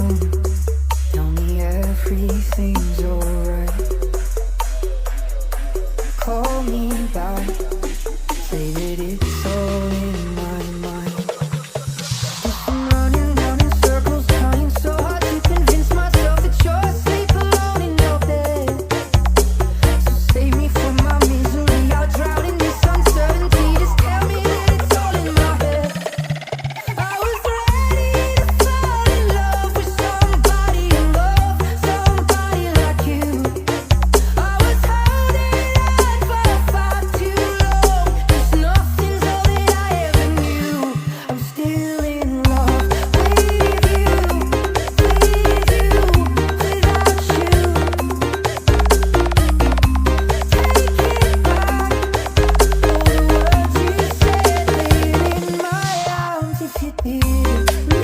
alone. Tell me everything's alright. Call me back, say that it's all in my mind. Guess I'm running round in circles, trying so hard to convince myself that you're asleep alone in your bed. So save me from my misery, I'll drown in this uncertainty. Just tell me that it's all in my head. I was ready to fall in love with somebody in love, somebody like you. I was holding on for far too long, 'cause nothing's all that I ever knew. I'm still in love with you, without you. Take it back, all the words you said, lay it in my arms if you did.